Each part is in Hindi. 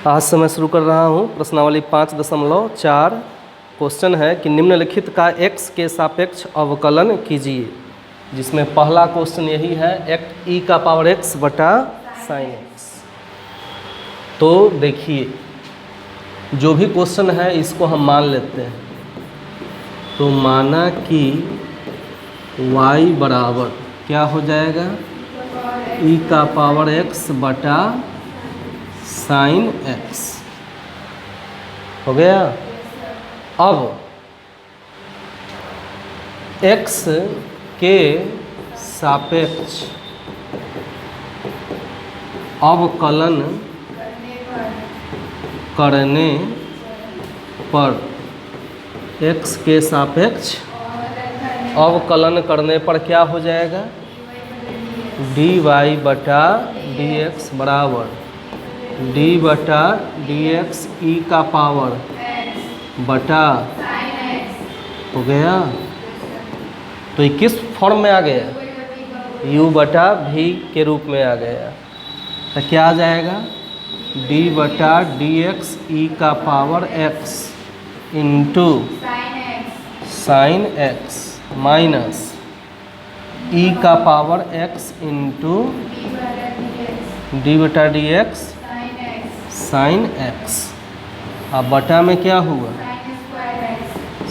आज से मैं शुरू कर रहा हूँ प्रश्नावली 5.4। क्वेश्चन है कि निम्नलिखित का x के सापेक्ष अवकलन कीजिए, जिसमें पहला क्वेश्चन यही है e का पावर x बटा साइन x। तो देखिए जो भी क्वेश्चन है इसको हम मान लेते हैं। तो माना कि y बराबर क्या हो जाएगा, e का पावर x बटा साइन x हो गया। अब x के सापेक्ष अवकलन करने पर, x के सापेक्ष अवकलन करने पर क्या हो जाएगा, dy बटा dx बराबर d बटा dx e का पावर बटा हो गया। तो ये किस फॉर्म में आ गया, u बटा v के रूप में आ गया। तो क्या आ जाएगा, d बटा dx e का power x into sine x minus e का पावर x इंटू d बटा dx साइन x। अब बटा में क्या हुआ,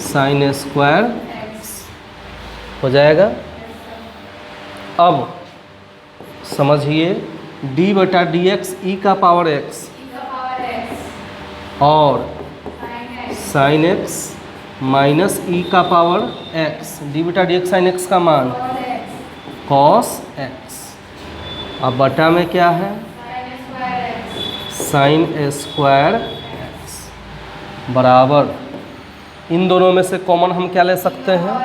साइन स्क्वायर x हो जाएगा। अब समझिए d बटा dx e का पावर x और साइन x माइनस e का पावर x, d बटा dx साइन x का मान cos x। अब बटा में क्या है, साइन स्क्वायर x बराबर, इन दोनों में से कॉमन हम क्या ले सकते हैं,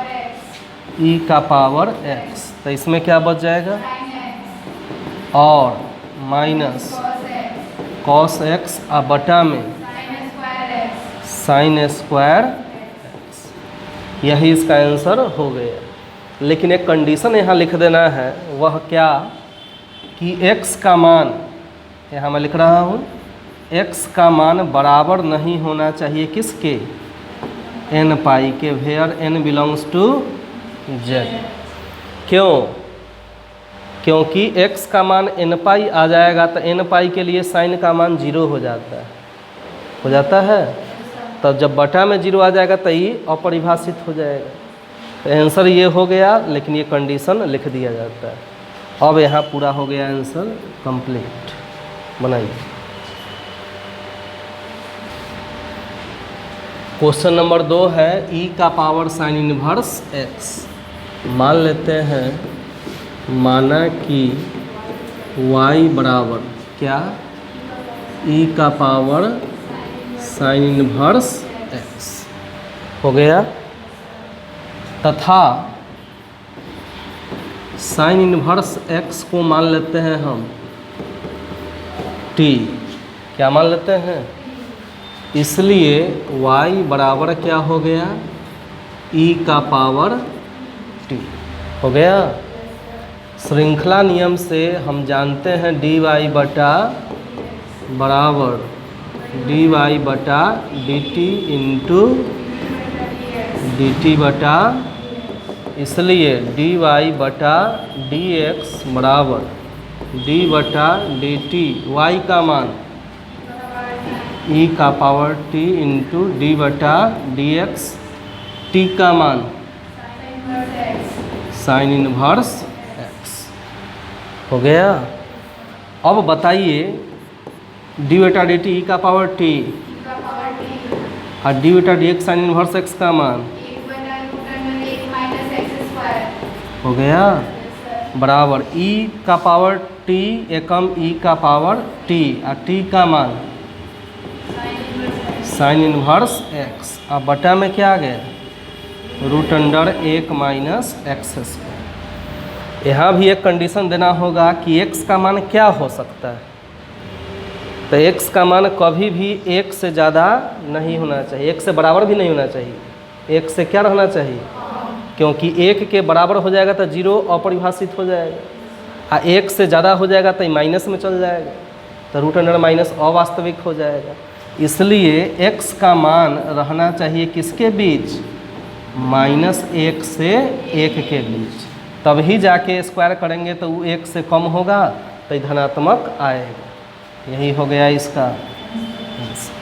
e का पावर x। तो इसमें क्या बच जाएगा, और माइनस cos x और बटा में साइन स्क्वायर x। यही इसका आंसर हो गया। लेकिन एक कंडीशन यहाँ लिख देना है, वह क्या कि x का मान, यहाँ मैं लिख रहा हूँ, x का मान बराबर नहीं होना चाहिए किसके, n पाई के, where n belongs to z। क्यों, क्योंकि x का मान n पाई आ जाएगा तो n पाई के लिए साइन का मान 0 हो जाता है। तब जब बटा में 0 आ जाएगा तो ये अपरिभाषित हो जाएगा। तो आंसर ये हो गया, लेकिन ये कंडीशन लिख दिया जाता है। अब यहाँ पूरा हो गया आंसर कंप्लीट। बनाइए क्वेश्चन नंबर 2 है e का पावर साइन इनवर्स x। मान लेते हैं, माना कि y बराबर क्या, e का पावर साइन इनवर्स x हो गया, तथा साइन इनवर्स x को मान लेते हैं हम t। क्या मान लेते हैं, इसलिए y बराबर क्या हो गया, e का पावर t हो गया। श्रृंखला नियम से हम जानते हैं dy बटा बराबर dy बटा dt इंटू dt बटा, इसलिए dy बटा dx बराबर d बटा dt, y का मान e का पावर t इंटू d बटा dx, t का मान साइन इनवर्स x हो गया। अब बताइए d बटा dt e का पावर t और d बटा dx साइन इनवर्स x का मान हो गया, बराबर e का पावर t एकम e का पावर t और t का मान साइन इनवर्स x। अब बटा में क्या आ गया, root under 1 minus x square. यहाँ भी एक कंडीशन देना होगा कि x का मान क्या हो सकता है। तो x का मान कभी भी 1 से ज़्यादा नहीं होना चाहिए, 1 से बराबर भी नहीं होना चाहिए, 1 से क्या रहना चाहिए, क्योंकि 1 के बराबर हो जाएगा तो 0 अपरिभाषित हो जाएगा, और 1 से ज़्यादा हो जाएगा तो माइनस में चल जाएगा। तो रूट अंडर माइनस अवास्तविक हो जाएगा। इसलिए x का मान रहना चाहिए किसके बीच, -1 से 1 के बीच, तभी जाके स्क्वायर करेंगे तो वो 1 से कम होगा तो धनात्मक आएगा। यही हो गया इसका आंसर।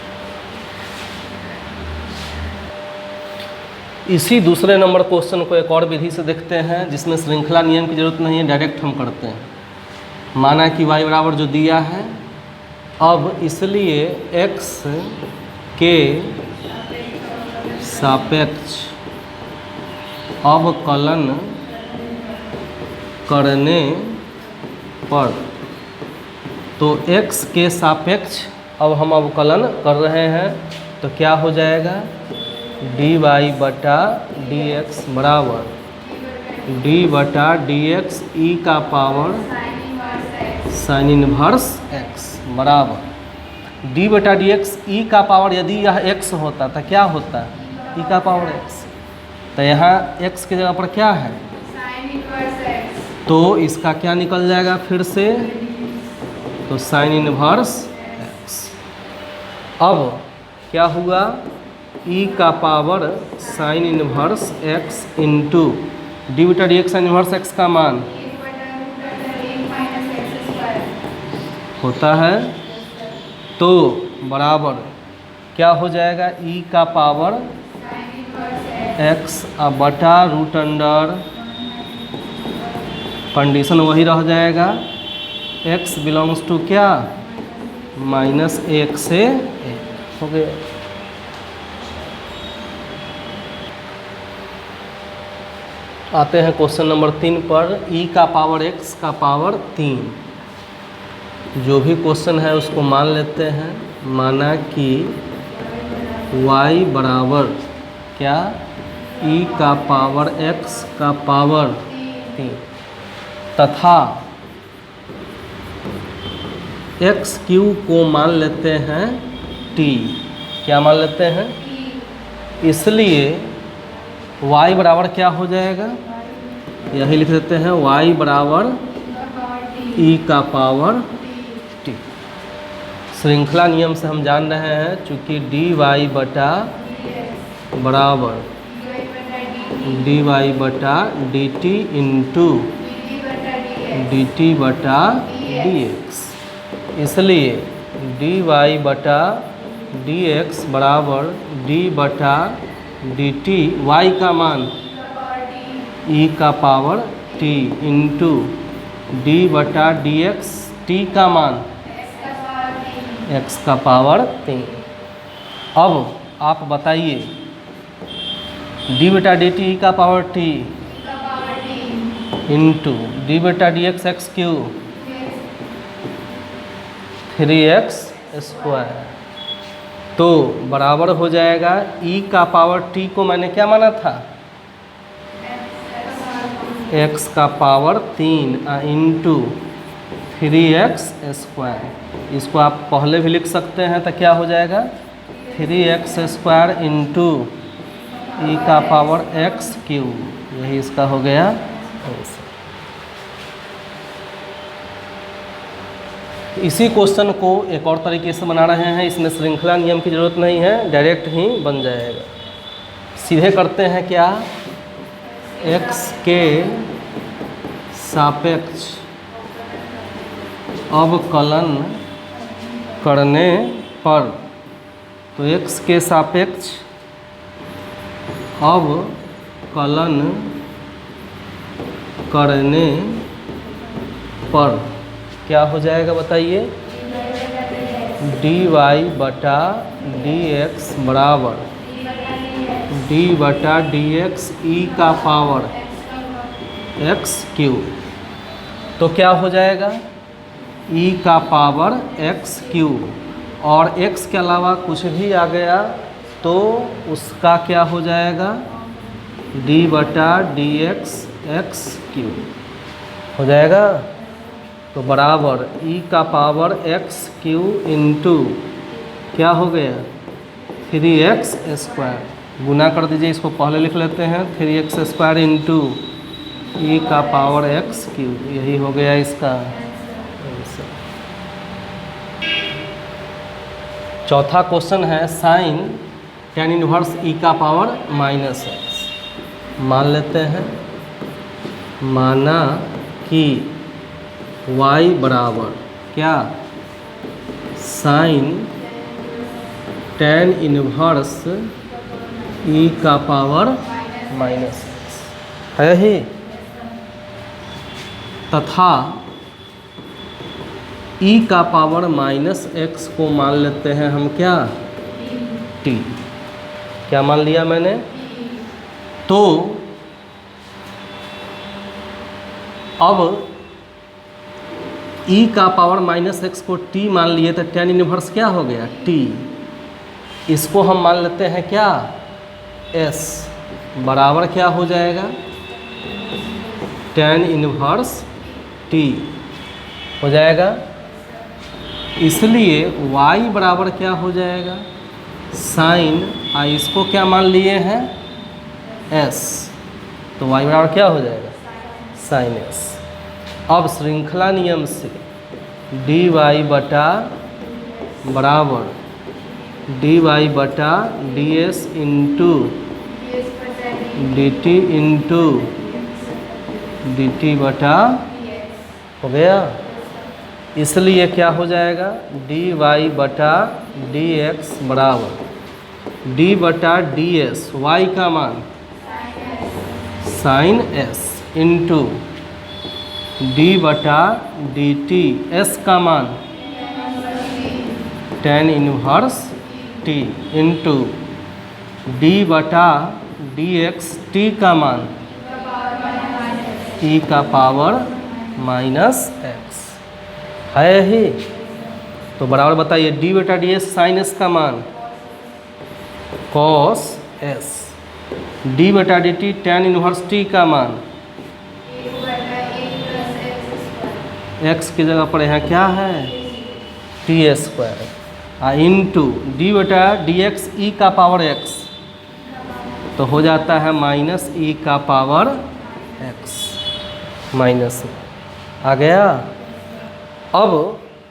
इसी दूसरे नंबर क्वेश्चन को एक और विधि से देखते हैं जिसमें श्रृंखला नियम की जरूरत नहीं है, डायरेक्ट हम करते हैं। माना कि y बराबर जो दिया है, अब इसलिए x के सापेक्ष अवकलन करने पर, तो x के सापेक्ष अब हम अवकलन कर रहे हैं तो क्या हो जाएगा, dy बटा डी एक्स बराबर d बटा डी एक्स ई का पावर साइन इनवर्स x बराबर d बटा डी एक्स ई का पावर, यदि यह x होता तो क्या होता, e का पावर x, तो यहाँ x की जगह पर क्या है, तो इसका क्या निकल जाएगा फिर से, तो साइन इनवर्स x। अब क्या हुआ, e का power sine inverse x into D बटा D X sine inverse x का मान होता है, तो बराबर क्या हो जाएगा, e का पावर x बटा रूट अंडर, कंडीशन वही रह जाएगा, x बिलोंग्स टू क्या, -1 से 1 हो गया। आते हैं क्वेश्चन नंबर 3 पर, e का पावर x का पावर 3। जो भी क्वेश्चन है उसको मान लेते हैं। माना कि y बराबर क्या, e का पावर x का पावर 3 तथा एक्स क्यू को मान लेते हैं t। क्या मान लेते हैं, इसलिए y बराबर क्या हो जाएगा, यही लिख देते हैं, y बराबर e का पावर t। श्रृंखला नियम से हम जान रहे हैं, चूँकि dy बटा बराबर dy बटा dt इंटू dt बटा dx, इसलिए dy बटा dx बराबर d बटा dt, y का मान e का पावर t इंटू d बटा dx, t का मान x का पावर 3। अब आप बताइए, d बटा dt e का पावर t इंटू d बटा dx x Q 3x square, तो बराबर हो जाएगा e का पावर t को मैंने क्या माना था, x का पावर 3 इंटू 3x स्क्वायर। इसको आप पहले भी लिख सकते हैं, तो क्या हो जाएगा 3x स्क्वायर इंटू e का पावर x क्यू, यही इसका हो गया आंसर। इसी क्वेश्चन को एक और तरीके से बना रहे हैं, इसमें श्रृंखला नियम की ज़रूरत नहीं है, डायरेक्ट ही बन जाएगा। सीधे करते हैं क्या, x के सापेक्ष अवकलन करने पर, तो x के सापेक्ष अवकलन करने पर क्या हो जाएगा बताइए, dy बटा dx बराबर d बटा dx e का पावर x क्यू, तो क्या हो जाएगा e का पावर x क्यू, और x के अलावा कुछ भी आ गया तो उसका क्या हो जाएगा, d बटा dx x क्यू हो जाएगा। तो बराबर e का पावर x क्यू इंटू क्या हो गया 3x स्क्वायर, गुना कर दीजिए, इसको पहले लिख लेते हैं, 3x स्क्वायर इंटू e का पावर x क्यू, यही हो गया इसका आंसर। चौथा क्वेश्चन है साइन tan इनवर्स e का पावर माइनस एक्स। मान लेते हैं, माना कि y बराबर क्या, साइन tan इनवर्स e का पावर माइनस एक्स है ही, तथा e का पावर माइनस एक्स को मान लेते हैं हम क्या, t। क्या मान लिया मैंने, तो अब e का पावर माइनस एक्स को t मान लिए तो tan इनवर्स क्या हो गया, t। इसको हम मान लेते हैं क्या, s बराबर क्या हो जाएगा, tan इनवर्स t हो जाएगा। इसलिए y बराबर क्या हो जाएगा, साइन, इसको क्या मान लिए हैं, s, तो y बराबर क्या हो जाएगा, साइन s। अब श्रृंखला नियम से dy बटा बराबर dy बटा ds into dt into dt बटा हो गया। इसलिए क्या हो जाएगा, dy बटा dx बराबर d बटा ds, y का मान साइन s इंटू d बटा dt, s का मान tan inverse t into d बटा dx, t का मान e का पावर माइनस एक्स है ही। तो बराबर बताइए d बटा डी एस साइन एस का मान कॉस एस, d बटा d T tan inverse t का मान x की जगह पर यहाँ क्या है, टी स्क्वायर, इंटू डी बटा डी एक्स ई का पावर x, तो हो जाता है माइनस ई का पावर x माइनस आ गया। अब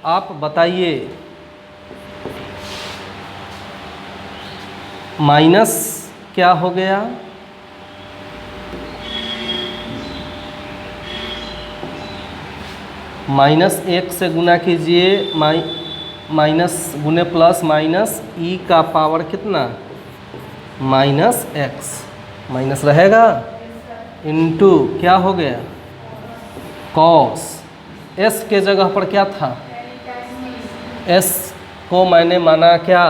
आप बताइए माइनस क्या हो गया, माइनस एक से गुना कीजिए, माइनस गुने प्लस माइनस ई का पावर कितना, माइनस एक्स, माइनस रहेगा इंटू क्या हो गया, कॉस, एस के जगह पर क्या था, एस को मैंने माना क्या,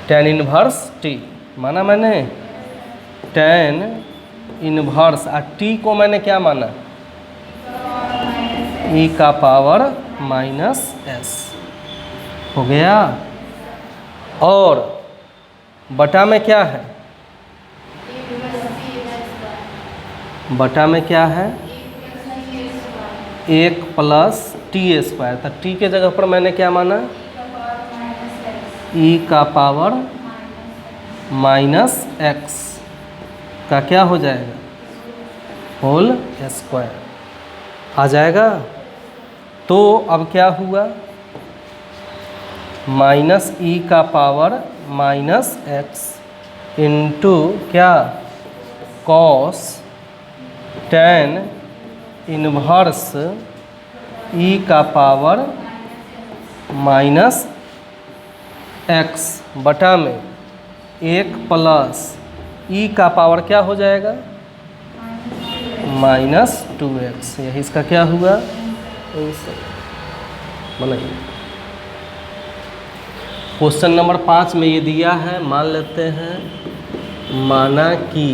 टैन इनवर्स टी माना मैंने, टैन इनवर्स, और टी को मैंने क्या माना, ई का पावर माइनस एस हो गया। और बटा में क्या है, बटा में क्या है, एक प्लस टी स्क्वायर, तो टी के जगह पर मैंने क्या माना, ई का पावर माइनस एक्स का क्या हो जाएगा, होल स्क्वायर आ जाएगा। तो अब क्या हुआ, माइनस ई का पावर माइनस एक्स इंटू क्या, कॉस टैन इनवर्स ई का पावर माइनस एक्स बटा में एक प्लस ई का पावर क्या हो जाएगा, माइनस 2x, यही इसका क्या हुआ, बनाइए। क्वेश्चन नंबर 5 में ये दिया है, मान लेते हैं, माना कि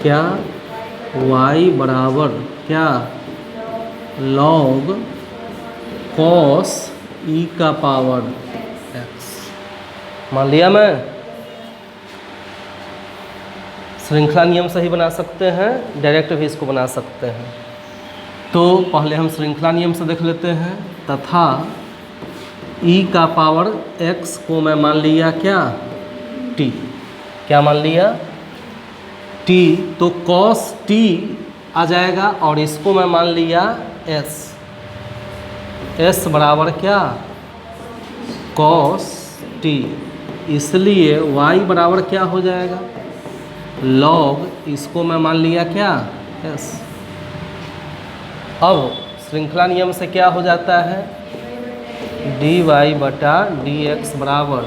क्या y बराबर क्या, लॉग कॉस ई का पावर x, मान लिया मैं। श्रृंखला नियम से ही बना सकते हैं, डायरेक्ट भी इसको बना सकते हैं। तो पहले हम श्रृंखला नियम से देख लेते हैं, तथा e का पावर x को मैं मान लिया क्या, t, क्या मान लिया, t, तो cos t आ जाएगा, और इसको मैं मान लिया s, s बराबर क्या, कॉस टी, इसलिए y बराबर क्या हो जाएगा, लॉग, इसको मैं मान लिया क्या, s। अब श्रृंखला नियम से क्या हो जाता है, dy बटा डी एक्स बराबर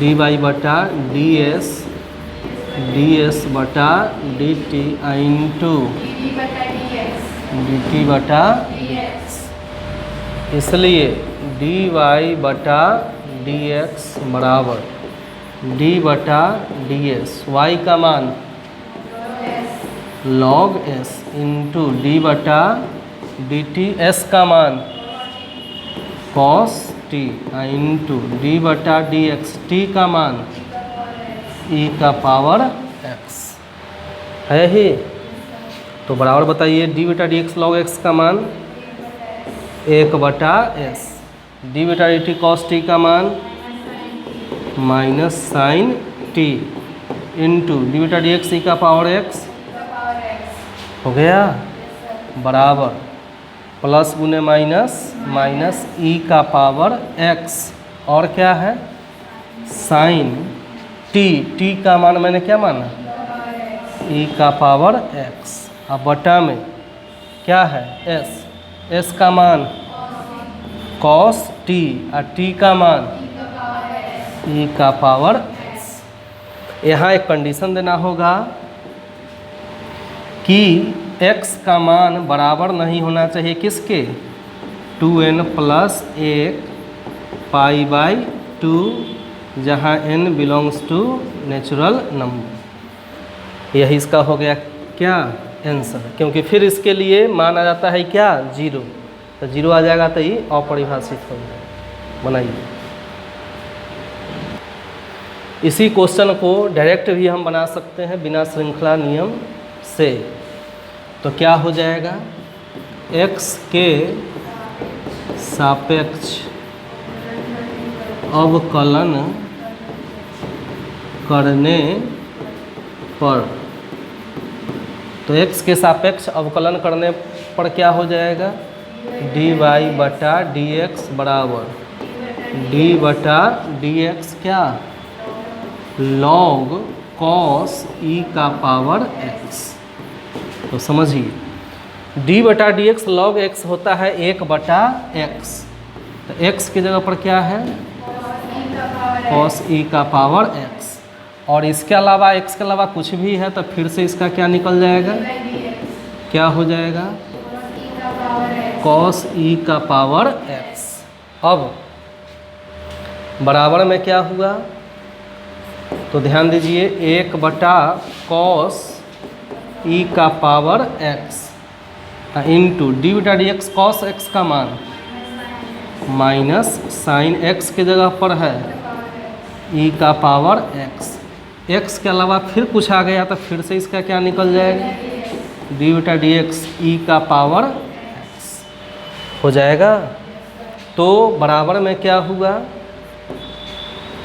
dy बटा ds बटा d T into D T बटा dx। इसलिए dy बटा डी एक्स बराबर d बटा ds, y का मान log s इंटू डी बटा डी टी, s का मान cos t इंटू डी बटा डी एक्स, t का मान e का पावर x है ही। तो बराबर बताइए डी बटा डी एक्स लॉग x का मान 1 बटा s, डी बटा डी टी कॉस टी का मान minus sine t into D बटा डी एक्स ई का पावर x हो गया, बराबर प्लस गुने माइनस माइनस ई का पावर x, और क्या है साइन टी का मान मैंने क्या माना, ई का पावर x, अब बटा में क्या है s का मान cos t और t का मान e का पावर x। यहाँ एक कंडीशन देना होगा कि x का मान बराबर नहीं होना चाहिए किसके, 2n प्लस 1 पाई बाई 2, जहाँ n belongs to natural number. यही इसका हो गया क्या आंसर, क्योंकि फिर इसके लिए मान आ जाता है क्या 0, तो 0 आ जाएगा तो ये अपरिभाषित हो जाएगा। बनाइए इसी क्वेश्चन को डायरेक्ट भी हम बना सकते हैं बिना श्रृंखला नियम से। तो क्या हो जाएगा, x के सापेक्ष अवकलन करने पर, तो x के सापेक्ष अवकलन करने पर क्या हो जाएगा, dy बटा dx बराबर d बटा dx क्या log cos e का पावर x। तो समझिए d बटा dx log x होता है 1 बटा x, तो x की जगह पर क्या है cos e का पावर x, और इसके अलावा x के अलावा कुछ भी है तो फिर से इसका क्या निकल जाएगा, क्या हो जाएगा cos e का पावर x। अब बराबर में क्या हुआ, तो ध्यान दीजिए 1 बटा cos e का पावर x इंटू डी बटा डी एक्स कॉस x का मान माइनस साइन x की जगह पर है e का पावर x, x के अलावा फिर कुछ आ गया तो फिर से इसका क्या निकल जाएगा, डी बटा डी एक्स ई का पावर x हो जाएगा। तो बराबर में क्या हुआ,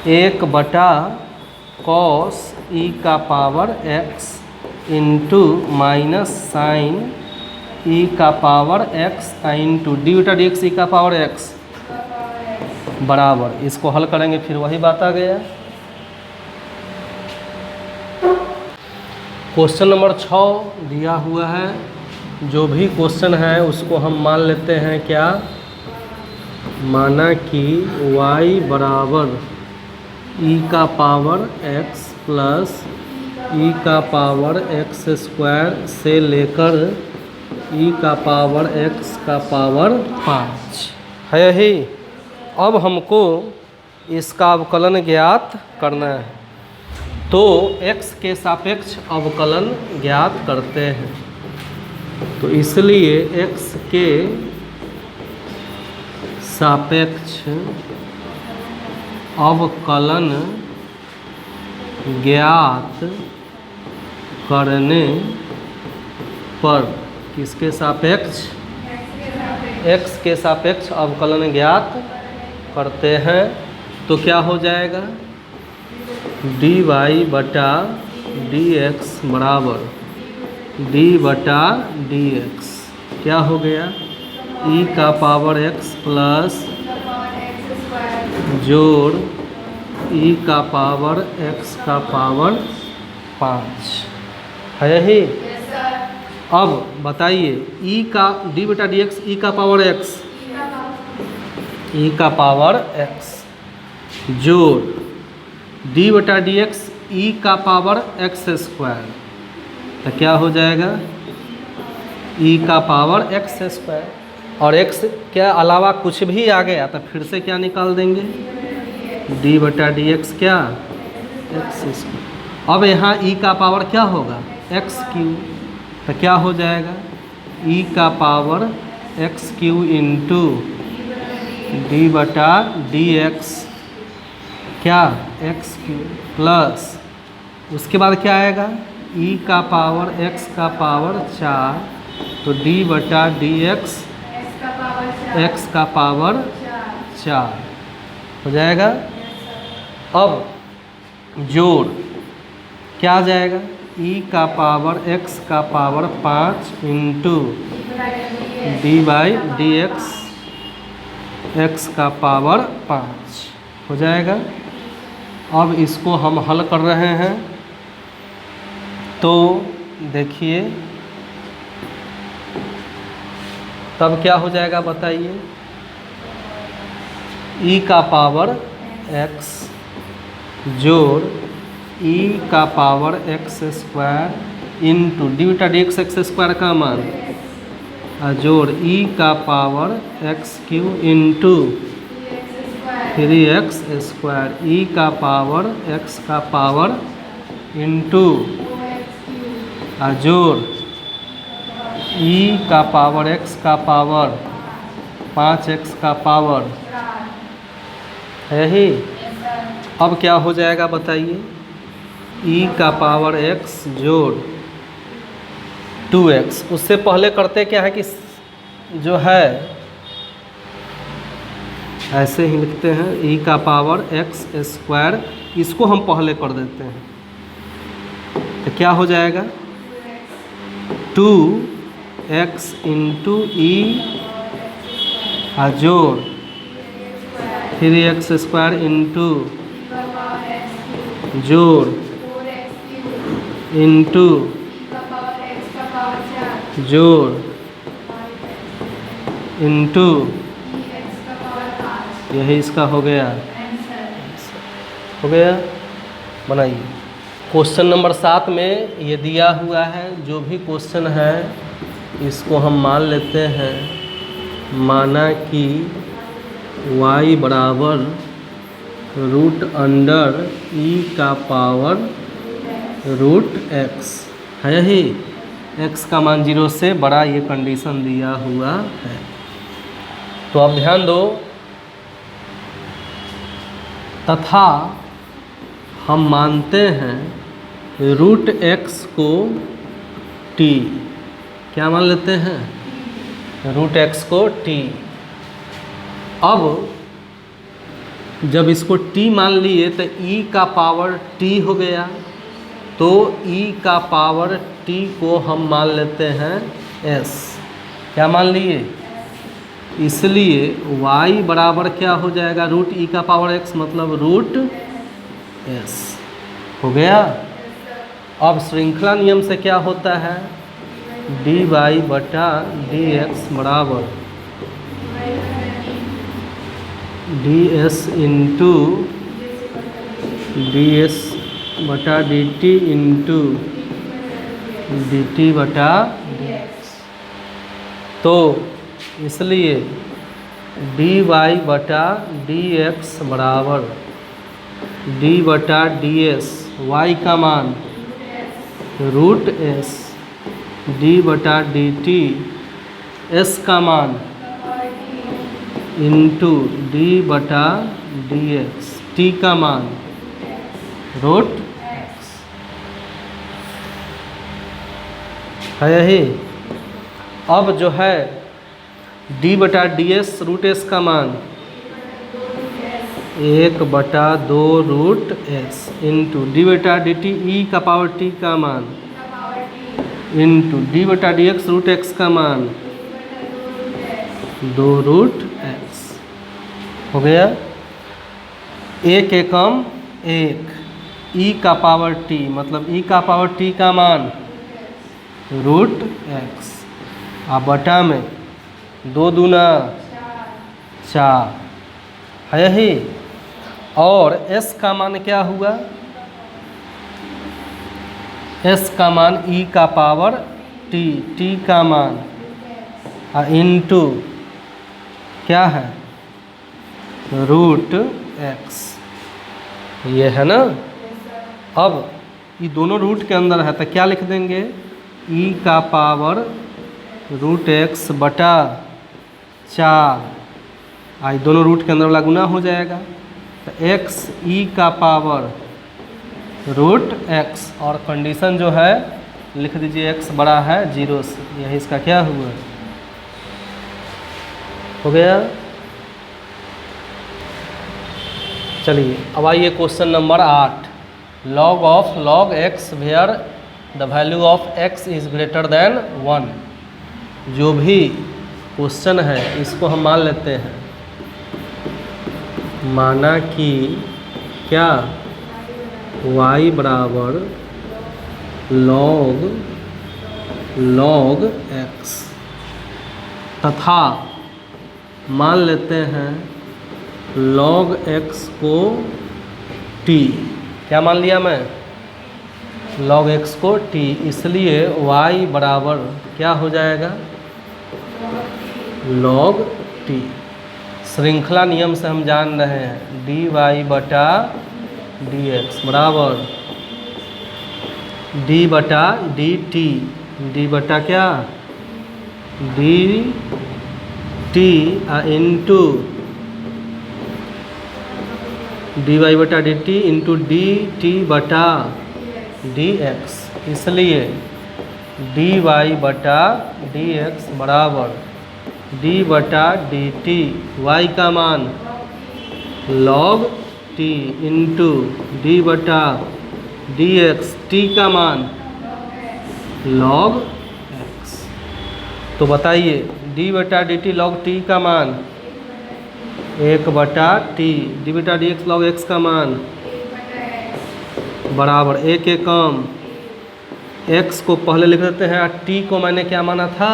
1 बटा कॉस ई का power x into minus sine E का पावर x इंटू डी बटा डी एक्स ई का पावर x बराबर, इसको हल करेंगे फिर वही बात आ गया। क्वेश्चन नंबर 6 दिया हुआ है, जो भी क्वेश्चन है उसको हम मान लेते हैं क्या, माना कि y बराबर e का पावर x प्लस e का पावर x स्क्वायर से लेकर e का पावर x का पावर 5 है ही। अब हमको इसका अवकलन ज्ञात करना है, तो x के सापेक्ष अवकलन ज्ञात करते हैं। तो इसलिए x के सापेक्ष अवकलन ज्ञात करने पर, किसके सापेक्ष, x के सापेक्ष अवकलन ज्ञात करते हैं, तो क्या हो जाएगा, dy बटा dx बराबर d बटा dx क्या हो गया, e का पावर x प्लस जोड़ e का पावर x का पावर 5 है यही। अब बताइए e का d बटा डी एक्स ई का पावर x, e का पावर x जोड़ d बटा डी एक्स ई का पावर x स्क्वायर, तो क्या हो जाएगा e का पावर x स्क्वायर, और x के अलावा कुछ भी आ गया तो फिर से क्या निकाल देंगे d बटा डी एक्स क्या x स्क्वायर। अब यहाँ e का पावर क्या होगा x क्यू, तो क्या हो जाएगा e का power x Q into D बटा डी एक्स क्या x क्यू प्लस उसके बाद क्या आएगा e का पावर x का पावर 4, तो d बटा डी एक्स x का पावर 4 हो जाएगा। अब जोड़ क्या आ जाएगा e का पावर x का power 5 into D by D x x का पावर 5 हो जाएगा। अब इसको हम हल कर रहे हैं, तो देखिए तब क्या हो जाएगा बताइए e का पावर x जोड़ e का power x square into D बटा डी एक्स एक्स स्क्वायर का मान जोड़ e का power x Q into 3x square e का पावर x का पावर इंटू जोड़ e का पावर x का पावर 5x का पावर है ही। अब क्या हो जाएगा बताइए e का पावर x जोड़ 2x, उससे पहले करते क्या है कि जो है ऐसे ही लिखते हैं e का पावर x स्क्वायर, इसको हम पहले कर देते हैं, तो क्या हो जाएगा 2x इंटू ई जोड़ 3x स्क्वायर इंटू जोड़ इंटू जोड़ इंटू, यही इसका हो गया बनाइए। क्वेश्चन नंबर 7 में ये दिया हुआ है, जो भी क्वेश्चन है इसको हम मान लेते हैं, माना कि y बराबर रूट अंडर e का पावर रूट x है यही, x का मान 0 से बड़ा, ये कंडीशन दिया हुआ है। तो अब ध्यान दो, तथा हम मानते हैं रूट x को t, क्या मान लेते हैं रूट x को t। अब जब इसको t मान लिए तो e का पावर t हो गया, तो e का पावर t को हम मान लेते हैं s, क्या मान लिए, इसलिए y बराबर क्या हो जाएगा रूट e का पावर x मतलब रूट s हो गया। अब श्रृंखला नियम से क्या होता है dy बटा dx बराबर ds इंटू ds बटा dt इंटू dt बटा dx। तो इसलिए dy बटा dx बराबर d बटा ds, y का मान रूट s, d बटा dt s का मान इंटू d बटा dx, t का मान रूट x है यही। अब जो है d बटा ds रूट s का मान 1/2 रूट s इंटू डी बटा डी टी ई का पावर t का मान इंटू डी बटा डी एक्स रूट x का मान 2 रूट x हो गया। एक एकम एक, ई का पावर टी, मतलब ई का पावर टी का मान रूट एक्स, आ बटा में 2 दूना 4 है यही। और s का मान क्या हुआ, s का मान e का पावर t, t का मान इनटू क्या है रूट x, ये है ना। अब ये दोनों रूट के अंदर है तो क्या लिख देंगे, e का पावर रूट x बटा 4, आई दोनों रूट के अंदर वाला गुना हो जाएगा, तो x e का पावर रूट x, और कंडीशन जो है लिख दीजिए x बड़ा है 0 से, यही इसका क्या हुआ, हो गया। चलिए अब आइए question number 8, log of log x where the value of x is greater than 1। जो भी क्वेश्चन है इसको हम मान लेते हैं, माना कि क्या y बराबर log x, तथा मान लेते हैं log x को t, क्या मान लिया मैं, log x को t, इसलिए y बराबर क्या हो जाएगा log t। श्रृंखला नियम से हम जान रहे हैं dy बटा dx बराबर d बटा dt, d बटा क्या dt इंटू dy बटा dt इंटू dt बटा dx, इसलिए dy बटा dx बराबर d बटा dt, y का मान log t इंटू d बटा dx, t का मान log x। तो बताइए d बटा dt log t का मान 1 बटा t, d बटा dx log x का मान बराबर 1 एकम x को पहले लिख देते हैं, t को मैंने क्या माना था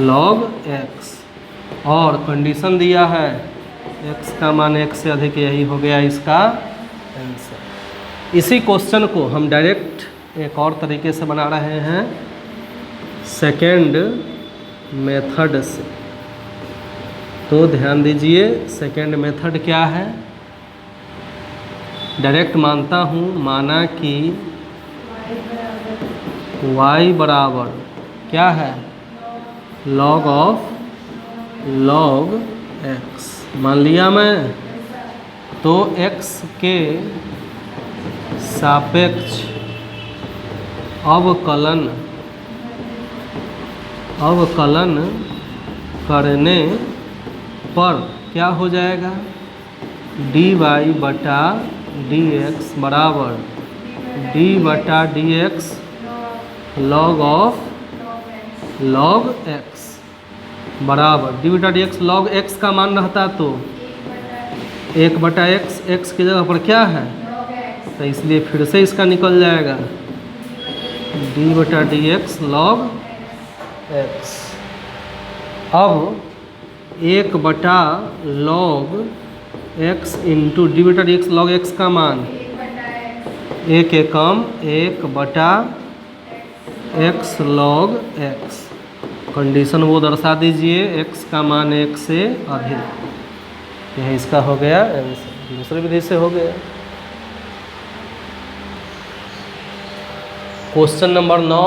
log x, और कंडीशन दिया है x का मान 1 से अधिक, यही हो गया इसका आंसर। इसी क्वेश्चन को हम डायरेक्ट एक और तरीके से बना रहे हैं सेकेंड मेथड से। तो ध्यान दीजिए सेकेंड मेथड क्या है, डायरेक्ट मानता हूँ, माना कि y बराबर क्या है log ऑफ log x, मान लिया मैं, तो x के सापेक्ष अवकलन करने पर क्या हो जाएगा dy बटा dx बराबर d बटा dx log of log x बराबर d बटा dx log x का मान रहता तो 1 बटा x, x की जगह पर क्या है, तो इसलिए फिर से इसका निकल जाएगा d बटा dx log x। अब 1 बटा log x इंटू डी बटा डी एक्स log x का मान 1 एकम 1 बटा x log x, कंडीशन वो दर्शा दीजिए x का मान 1 से अधिक, यह इसका हो गया आंसर। दूसरी विधि से हो गया। क्वेश्चन नंबर 9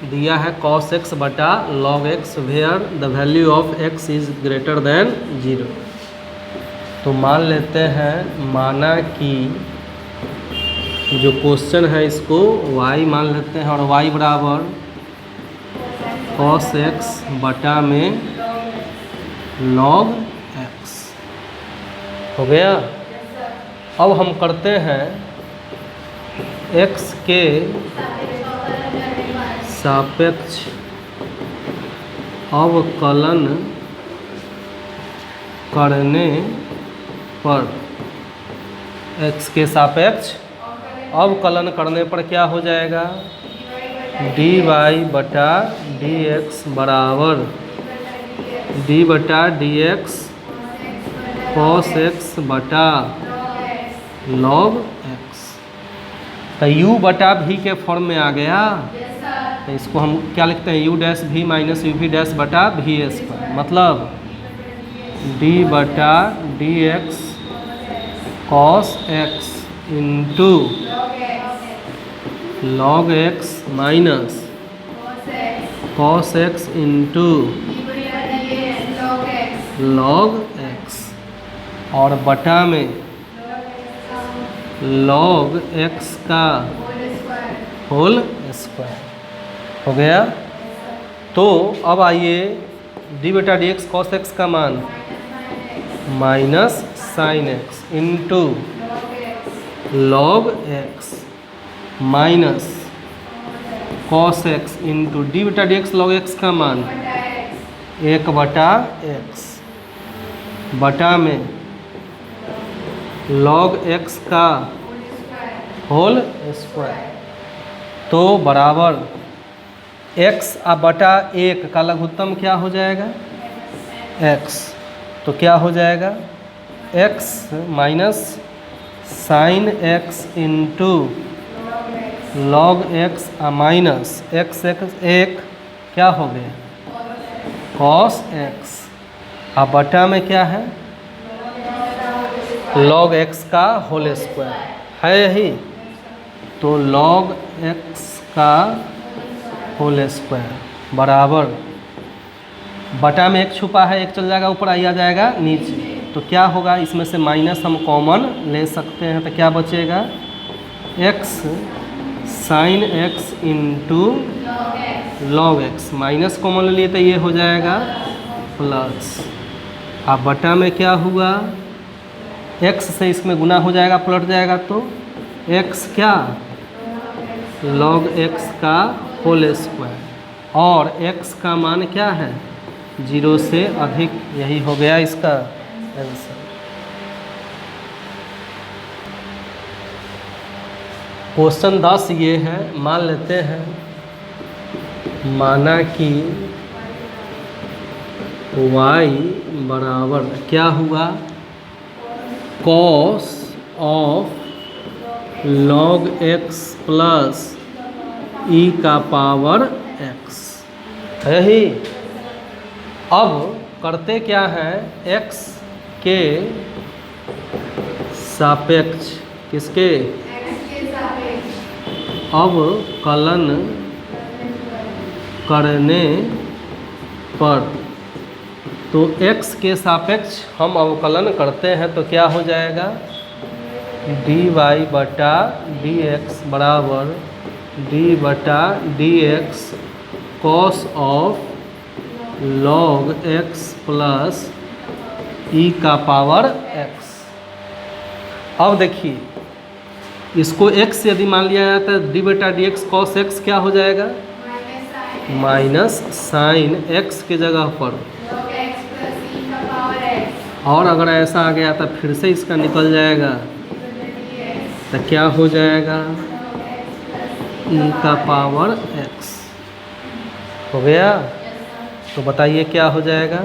दिया है cos x बटा log x where the value of x is greater than 0। तो मान लेते हैं, माना कि जो क्वेश्चन है इसको y मान लेते हैं, और y बराबर cos x बटा में log x हो गया। अब हम करते हैं x के सापेक्ष अवकलन करने पर, x के सापेक्ष अवकलन करने पर क्या हो जाएगा, dy बटा dx बराबर d बटा dx cos x बटा log x। तो u बटा v के फॉर्म में आ गया। तो इसको हम क्या लिखते हैं, u dash v minus u v dash बटा वी एस पर, मतलब d बटा D x cos x into log x minus cos x into log x, और बटा में लॉग एक्स का होल स्क्वायर हो गया। तो अब आइए डी बटा डी एक्स कॉस एक्स का मान minus sine x into log x minus cos x into D बटा डी एक्स लॉग एक्स का मान 1 बटा एक्स बटा में लॉग एक्स का होल स्क्वायर, तो बराबर x बटा 1 का लघुत्तम क्या हो जाएगा, x। तो क्या हो जाएगा, x minus sine x into log x minus x एक क्या हो गया कॉस एक्स, बटा में क्या है लॉग एक्स का होल स्क्वायर है यही। तो लॉग एक्स का होल स्क्वायर बराबर बटा में 1 छुपा है, 1 चल जाएगा ऊपर, आ जाएगा नीचे। तो क्या होगा, इसमें से माइनस हम कॉमन ले सकते हैं। तो क्या बचेगा, x sine x into log x, minus common ले लिए तो ये हो जाएगा प्लस, अब बटा में क्या हुआ, x से इसमें गुना हो जाएगा पलट जाएगा, तो x क्या लॉग x का होल स्क्वायर, और x का मान क्या है 0 से अधिक। यही हो गया इसका आंसर। क्वेश्चन 10 ये है, मान लेते हैं माना कि y बराबर क्या हुआ cos of log x plus e का पावर x है ही। अब करते क्या है, x के सापेक्ष किसके अवकलन करने पर, तो x के सापेक्ष हम अवकलन करते हैं तो क्या हो जाएगा dy बटा डी एक्स बराबर d बटा D x cos of log x plus e का पावर x। अब देखिए इसको x यदि मान लिया जाता है डी बटा डी एक्स कॉस एक्स क्या हो जाएगा माइनस साइन x के जगह पर, और अगर ऐसा आ गया तो फिर से इसका निकल जाएगा, तो क्या हो जाएगा e का पावर x हो गया। तो बताइए क्या हो जाएगा,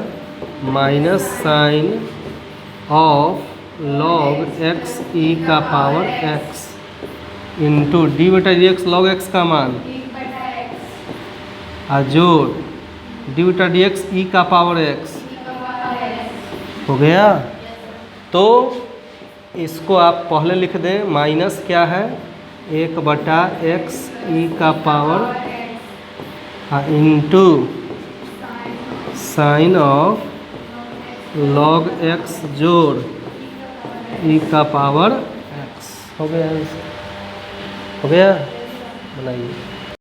minus sine of log x e का पावर x इंटू डी बटा डी एक्स लॉग x का मान जोड़ डी बटा डी एक्स ई का पावर x हो गया। तो इसको आप पहले लिख दें, माइनस क्या है 1 बटा x ई का power into sine of log x जोड़ ई का पावर x हो गया। हो गया, बनाइए।